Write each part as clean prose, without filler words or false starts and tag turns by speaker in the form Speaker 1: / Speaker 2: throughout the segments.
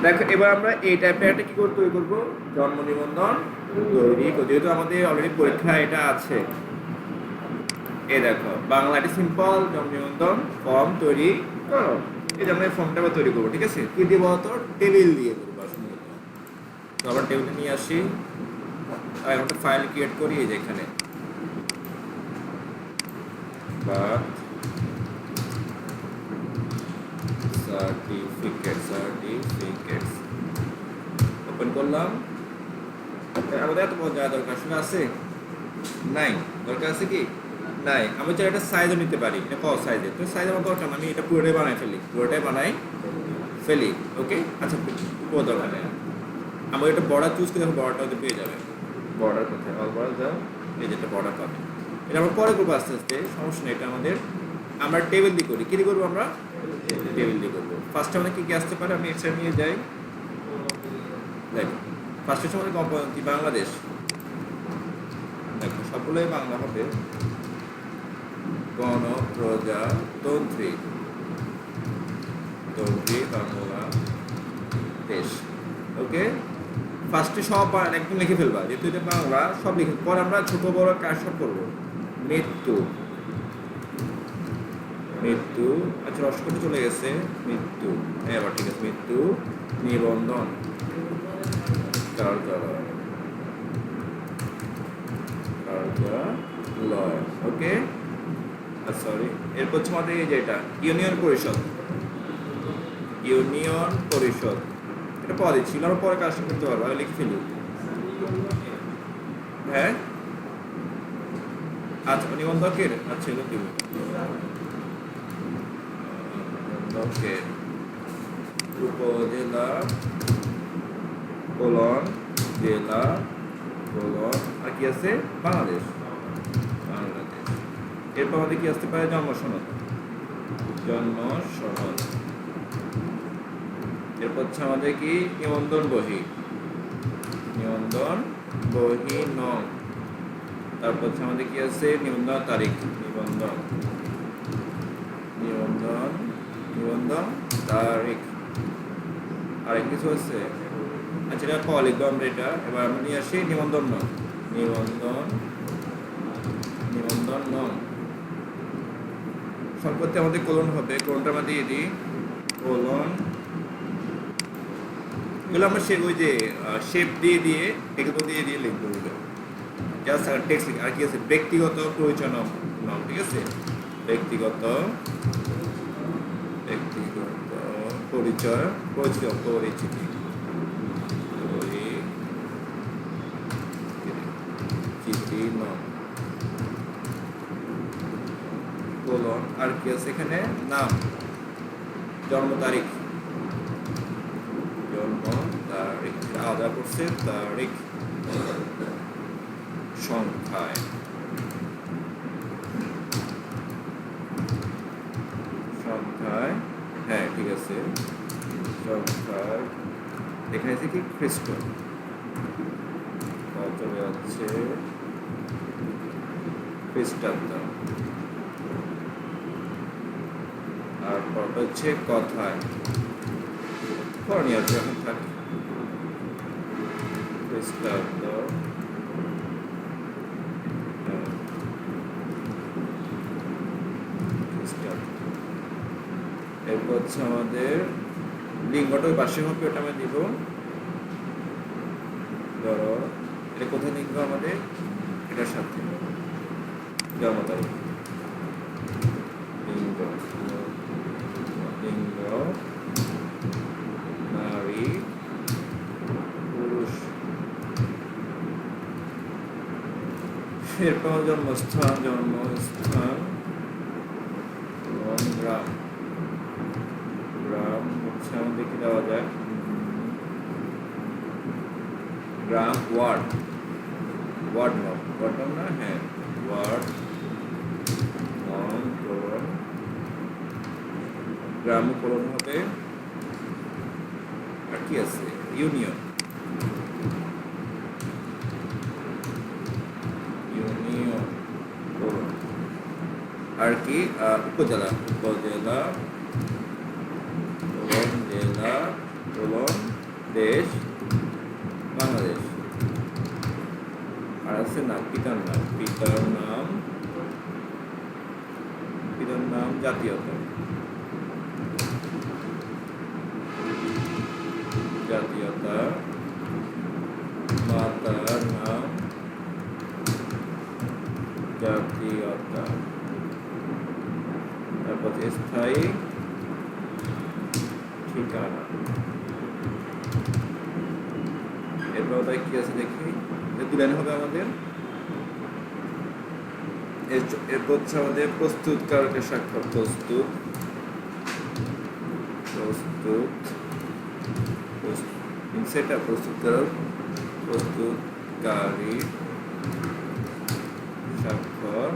Speaker 1: দেখো এবার আমরা এই টাইপের একটা কি তৈরি করবো, জন্ম নিবন্ধন তৈরি করব। যেহেতু আমাদের অলরেডি পরীক্ষা এটা আছে, এই দেখো বাংলা একটা সিম্পল জন্ম নিবন্ধন ফর্ম তৈরি করো। এই যে আমরা এই ফর্মটা তৈরি করবো, ঠিক আছে? কি দিয়ে বলতো, টেবিল দিয়ে করবো আসলে। তো আবার টেবিলটা নিয়ে আসি, আর একটা ফাইল ক্রিয়েট করি এই যে এখানে, বার্থ সার্টিফিকেটস ওপেন করলাম। আমাদের এত বড় জায়গা দরকার আসলে আছে নাই, দরকার আছে কি নাই। আমি চাই এটা সাইজও নিতে পারি, এটা কত সাইজের, তো সাইজ আমার দরকার না, আমি এটা পুরোটাই বানাই ফেলি। ওকে, আচ্ছা পুরো দরকার নেই, আমি এটা বর্ডার চুজ করে বর্ডারটা হয়তো পেয়ে যাবে। বর্ডার কোথায়, অল বর্ডার দাও, এই যেটা বর্ডার পাবে। এটা আমরা পরে করবো আস্তে আস্তে, সমস্যা নেই। এটা আমাদের আমরা টেবিল দিয়ে করি, কি দিয়ে করবো আমরা, টেবিল দিয়ে করবো। ফার্স্টে আমাদের কি আসতে পারে, আমি এক্সট্রা নিয়ে যাই। দেখো ফার্স্টে হচ্ছে আমাদের কম্পোনেন্ট কি, বাংলাদেশ। দেখো সবগুলোই বাংলা হবে, গণপ্রজাতন্ত্রী বাংলাদেশ। ওকে, ফার্স্টে সব একদম লিখে ফেলবা, যেহেতু এটা বাংলা সব লিখে। পরে আমরা ছোট বড় কাজ সব করবো। মৃত্যু, আচ্ছা রসকটে চলে গেছে, মৃত্যু এবার ঠিক আছে। মৃত্যু নিবন্ধন কার্যালয়। ওকে, সরি, এরপর হচ্ছে আমাদের এই যে এটা ইউনিয়ন পরিষদ, এটা পরে ছিল, আমরা পরে কাজ করতে পারবো, আমি লিখে ফেলি। হ্যাঁ আচ্ছা, নিবন্ধকের, আচ্ছা এগুলো দিব, নিবন্ধকের উপজেলা জেলা আর কি আছে, বাংলাদেশ। এরপর আমাদের কি আসতে পারে, জন্ম সনদ। এরপর হচ্ছে আমাদের কি, নিবন্ধন বহি নং। তারপর হচ্ছে আমাদের কি আছে, নিবন্ধন তারিখ, নিবন্ধন তারিখ। আর কিছু আছে, আচ্ছা এটা লিখবো আমরা এটা। এবার আমরা নিয়ে আসি নিবন্ধন নং। সম্পত্তি আমাদের কোলন হবে, কোলনটা আমরা দিয়ে দিই, কোলন। এগুলো আমরা ওই যে শেপ দিয়ে এগুলো দিয়ে লিখবো, জাস্ট টেক্সট। আর কি আছে, ব্যক্তিগত পরিচয় নং, ঠিক আছে? ব্যক্তিগত পরিচিতি নং, কোলন। আর কি আছে এখানে, নাম, জন্ম তারিখ আলাদা করছে, তারিখ সংখ্যায়, হ্যাঁ ঠিক আছে, সংখ্যায়। এখানে আছে কি, খ্রিস্ট চলে যাচ্ছে, খ্রিস্টাব্দ। আর পরটা হচ্ছে কথায়, করণীয় যখন থাকে, খ্রিস্টাব্দ। এরপর হচ্ছে আমাদের লিঙ্গটা ওই পাশে হবে, ওটা আমি দিব। ধরো এটা কোথায় লিঙ্গ আমাদের, এটার সাথে জন্ম তারিখ, লিঙ্গ নারী পুরুষ। এরপর জন্মস্থান গ্রাম হচ্ছে আমাদের কি দেওয়া যায়, গ্রাম। ওয়ার্ড না, হ্যাঁ ওয়ার্ড কোলন, গ্রাম কোলন হবে। আর কি আছে, ইউনিয়ন কোলন। আর কি, উপজেলা কোলন, জেলা কোলন, জাতীয়তা, জাতীয়তা, মাতার নাম, জাতীয়তা, তারপর স্থায়ী ঠিকানা। এরপর ওটাই কি আছে দেখি, দু লাইন হবে আমাদের। এরপর হচ্ছে আমাদের প্রস্তুতকারকের স্বাক্ষর, প্রস্তুত, সেটা প্রস্তুতকারক, প্রস্তুতকারী স্বাক্ষর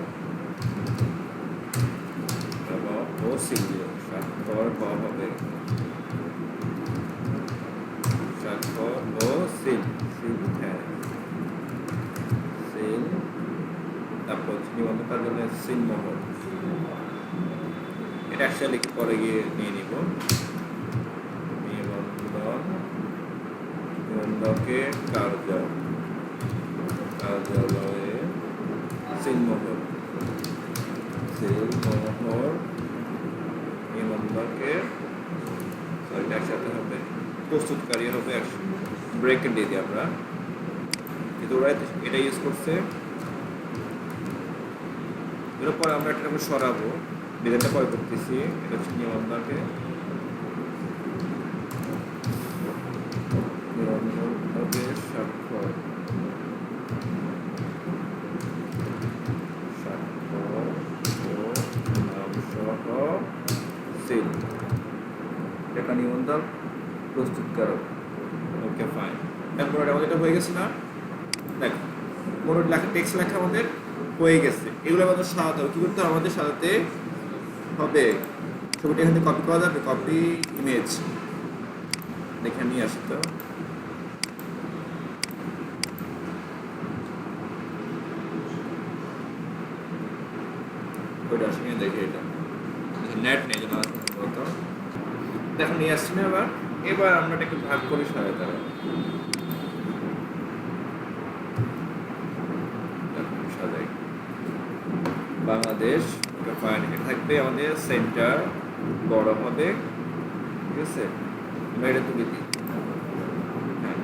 Speaker 1: ও সিল, স্বাক্ষর হবে, স্বাক্ষর ও সিল, হ্যাঁ সিল। তারপর নিবন্ধন কার্যালয়ের সিলমোহর, এটা একসাথে পরে গিয়ে নিয়ে নিব। নিবন্ধকের কার্যালয়ে সিলমোহর, নিবন্ধকের একসাথে হবে, প্রস্তুতকারী হবে ব্রেকেট দিয়ে দিই আমরা, কিন্তু ওরা এটা ইউজ করছে। এরপর আমরা একটা সরাবো, বিধানটা পরে করতেছি। এটা হচ্ছে নিবন্ধকে, নিবন্ধকের স্বাক্ষর, ও নাম সহ সিল, এটা নিবন্ধক প্রস্তুতকারক। Okay fine. তারপর আমাদের এটা হয়ে গেছে না, দেখো কোনো লেখা টেক্সট লেখা আমাদের হয়ে গেছে। এগুলো আমাদের সাজাতে হবে, কী করতে হবে আমাদের সাজাতে হবে। ছবিটা এখানে কপি করা যাবে, কপি ইমেজ দেখে নিয়ে আসতে হবে। ওইটা আসলে দেখে, এটা নেট নেই যেন বলতো, দেখো নিয়ে আসছি না। এবার আমরা এটাকে ভাগ করে সাজাতে হবে। সাজাই বাংলাদেশ, ফাইন, এটা থাকবে আমাদের সেন্টার বড় হবে, ঠিক আছে। আমরা এটা তুলে দিই, হ্যাঁ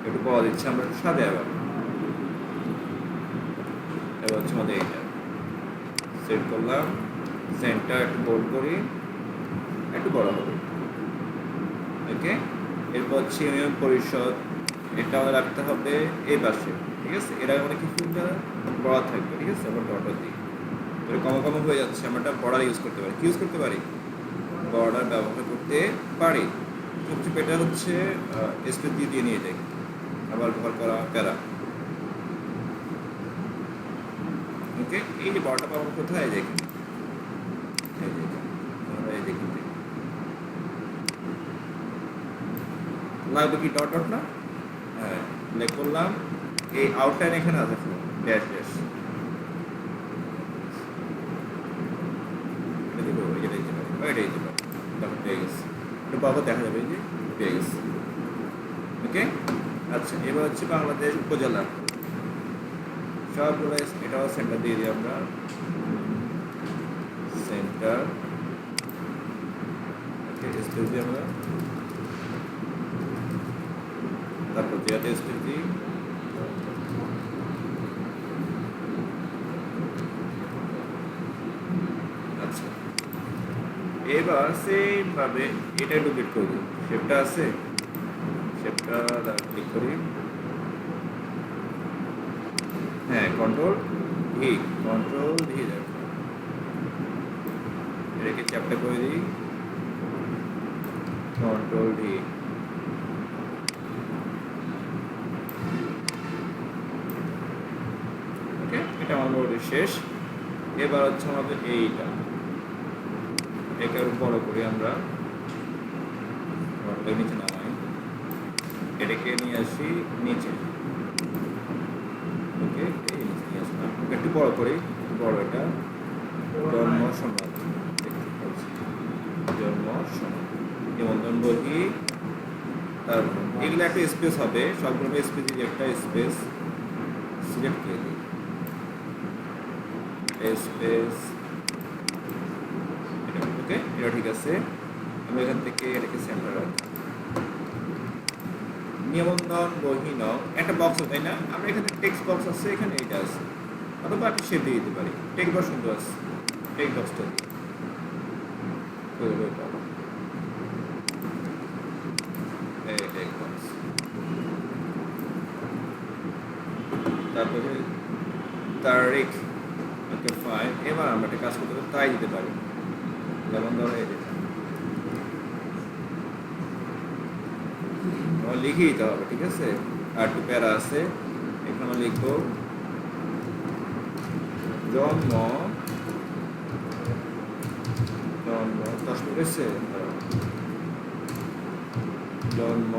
Speaker 1: একটু পাওয়া দিচ্ছে, আমরা একটু সাজাই। এবার হচ্ছে আমাদের এইটা সেট করলাম, সেন্টার একটু বোল্ড করি, একটু বড় হবে, ওকে। এরপর হচ্ছে ইউনিয়ন পরিষদ, এটা আমাদের রাখতে হবে এই পাশে, ঠিক আছে। এর আগে কিছুটা বড় থাকবে, ঠিক আছে। আমরা ডট দিই, কম হয়ে যাচ্ছে, আমরা একটা বর্ডার ইউজ করতে পারি। কি ইউজ করতে পারি? বর্ডার ব্যবহার করতে পারি। সবচেয়ে বেটার হচ্ছে স্পেস দিয়ে নিয়ে যাই, আবার ব্যবহার করা প্যারা, ওকে। এই যে বর্ডার পাবো কোথায়, দেখি দেখি লাগবে কি ডট ডট না, হ্যাঁ লেখ করলাম। এই আউটলাইন এখানে আছে, ড্যাশ ড্যাশ পেয়ে গেছে, বাবা দেখা যাবে, এই যে পেয়ে গেছে, ওকে। আচ্ছা, এবার হচ্ছে বাংলাদেশ উপজেলা সবগুলো, এটাও সেন্টার দিয়ে দিই আমরা, সেন্টার স্পেস দিই আমরা, তারপর জেলাতে স্পেস দিই, আচ্ছা। এবার সেম ভাবে এটা ডুপ্লিকেট করে দিই, শেপটা আছে, শেপটা ক্লিক করি, হ্যাঁ কন্ট্রোল ভি, দেখো এটাকে চ্যাপ্টার করে দিই, কন্ট্রোল ভি, ওকে। এটা আমার শেষ। এবার হচ্ছে আমাদের এইটা, একে বড় করি আমরা, নিচে নামাই, এটাকে নিয়ে আসি নিচে, ওকে। এই নিচে নিয়ে আসলাম, একটু বড় করি, বড়, এটা জন্ম সনদ, জন্ম সনদ, নিবন্ধন বহি, তারপর এগুলো একটা স্পেস হবে, সবগুলো স্পেস দিয়ে একটা স্পেস সিলেক্ট করে দিই, স্পেস এটা ঠিক আছে। আমি এখান থেকে এটাকে সেন্টার রাখি। নিবন্ধন বহি নং একটা বক্স তাই না, আমরা এখানে টেক্সট বক্স আছে, এখানে এটা আছে, অথবা আপনি শেপ দিয়ে দিতে পারি। টেক্সট বক্স সুন্দর আছে, টেক্সট বক্সটা দিয়ে টেক্সট বক্স। তারপরে তারিখ, ওকে ফাইন। এবার আমরা একটা কাজ করতে তাই দিতে পারি, যেমন ধরো এই লিখে দিতে হবে, ঠিক আছে। আর একটু প্যারা আছে, এখানে লিখবো জন্ম, জন্ম 10 মিনিট জন্ম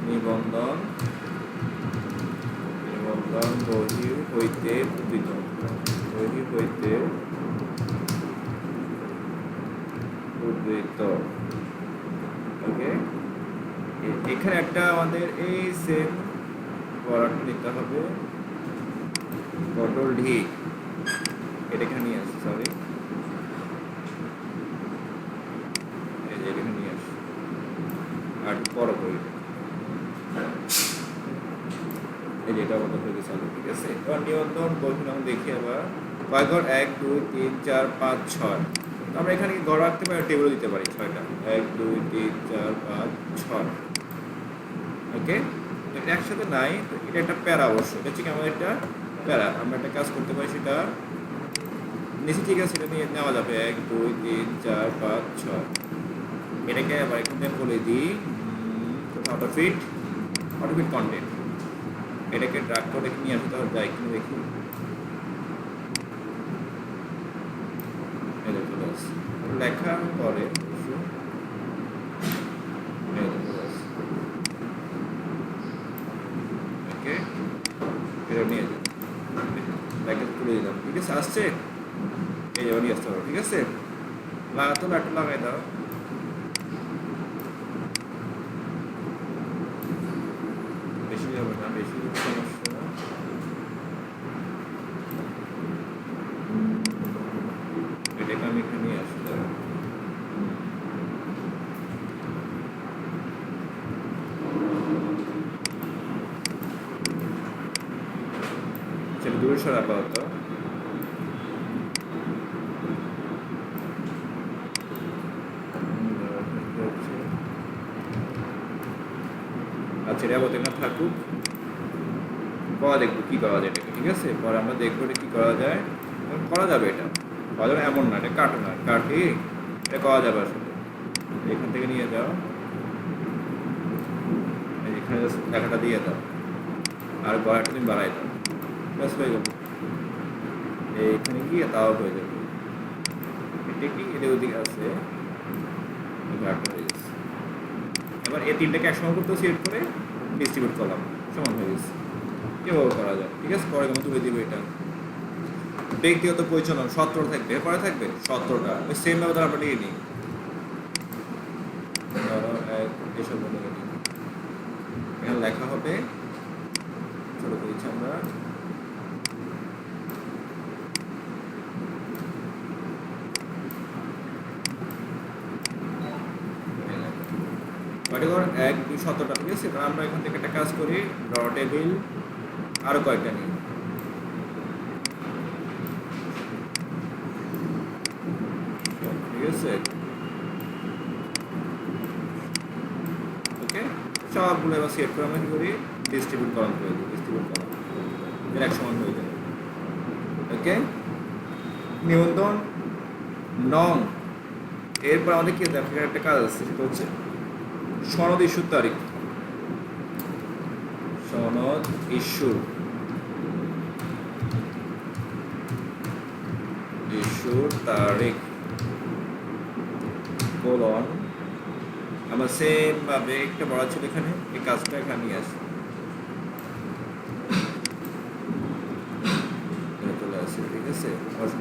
Speaker 1: নিবন্ধন, নিবন্ধন বহি হইতে উদ্ধৃত, বহি হইতে উদ্ধৃত। ওকে, এখানে একটা আমাদের এই সেম পড়াটা নিতে হবে, কন্ট্রোল ডি, এটা এখানে নিয়ে আসি, সরি এই যে এখানে নিয়ে আসি, আর বড় করি, এই যে এটা আমাদের হয়ে গেছে, ঠিক আছে। এবার নিবন্ধন বলুন, আমরা দেখি আবার কয় ঘর, 1 2 3 4 5 6। আমরা এখানে ঘর রাখতে পারি, টেবিল দিতে পারি 6টা, 1 2 3 4 5 6। ওকে, এটা একসাথে নাই, এটা একটা প্যারা অবশ্য, এটা হচ্ছে আমাদের একটা প্যারা। আমরা একটা কাজ করতে পারি, সেটা নিচে, ঠিক আছে, সেটা নিয়ে নেওয়া যাবে 1 2 3 4 5 6। এটাকে আবার এখান থেকে বলে দিই অটোফিট, অটোফিট কন্টেন্ট, এটাকে ড্রাগ করে নিয়ে আসতে হবে, যাই কিনে দেখি, লেখা পরে ওকে, এটা নিয়ে তুলে দিলাম, ঠিক আছে। আসছে, এই যাবো নিয়ে আসতে হবে, ঠিক আছে। লাগাতো লাইটটা লাগাই দাও, বেশি যাবে না, বেশি সমস্যা না। এটাকে আমি এখানে নিয়ে আসি, সেটা দূরে সরা আপাতত। আচ্ছা, এটা এখানে থাকুক, করা দেখবো কি করা যায় এটাকে, ঠিক আছে। পরে আমরা দেখবো এটা কি করা যায়, করা যাবে, এটা করা যাবে এমন না, এটা কাটো না, কাটি এটা করা যাবে আসলে। এখান থেকে নিয়ে যাও, এখানে লেখাটা দিয়ে দাও, আর গড়াটা তুমি বাড়াই দাও, ব্যাস হয়ে গেল। এইখানে গিয়ে তাও হয়ে যাবে, এটা কি এটা ওদিকে আছে, এবার এই তিনটাকে একসঙ্গে করতে সিলেক্ট করে ডিস্ট্রিবিউট করলাম, সমান হয়ে গেছে। এভাবে করা যায়, ঠিক আছে। পরে আমি তুলে দিব এটা। ব্যক্তিগত পরিচালনা 17 থাকবে, পরে থাকবে 17টা, ওই সেম ভাবে আমরা নিয়ে নিই, এসব এখানে লেখা হবে, ছোট করেছি আমরা, ঘর 1 2 17টা, ঠিক আছে। এবার আমরা এখান থেকে একটা কাজ করি, ড্র টেবিল আরো কয়েকটা নিই, ঠিক আছে। ওকে, সবগুলো এবার সেট করে আমরা কি করি, ডিস্ট্রিবিউট করা করে দিই, ডিস্ট্রিবিউট করা এর এক সমান হয়ে যাবে। ওকে, নিবন্ধন নং, এরপর আমাদের কি একটা কাজ আছে, সেটা হচ্ছে সনদ ইস্যুর তারিখ, সনদ ইস্যুর তারিখ কোলন, আমার সেম ভাবে একটা বড় ছিল এখানে, এই কাজটা এখানে নিয়ে আসি, চলে আসে, ঠিক আছে।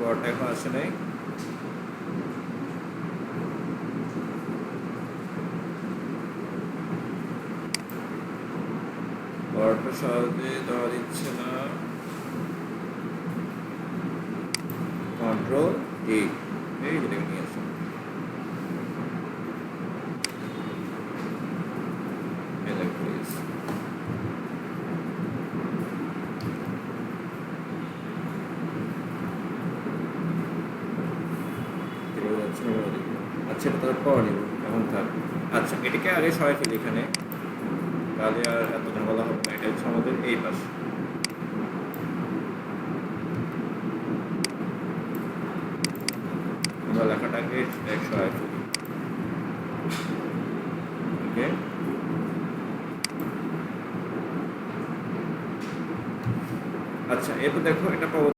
Speaker 1: বড়টা এখন আসে নাই, বড়টা সহজে দেওয়া দিচ্ছে না, কন্ট্রোল এই যেটাকে নিয়ে আসুন, আচ্ছা আচ্ছা, এটা তাহলে পরে নিব, এখন থাক। আচ্ছা, এটাকে আগে সরাই ফেলি এখানে, তাহলে আর এত ঝামেলা হবে না। এটা হচ্ছে আমাদের এই পাশ। আমরা লেখাটাকে সরাই ফেলি। ওকে, আচ্ছা, এরপর দেখো এটা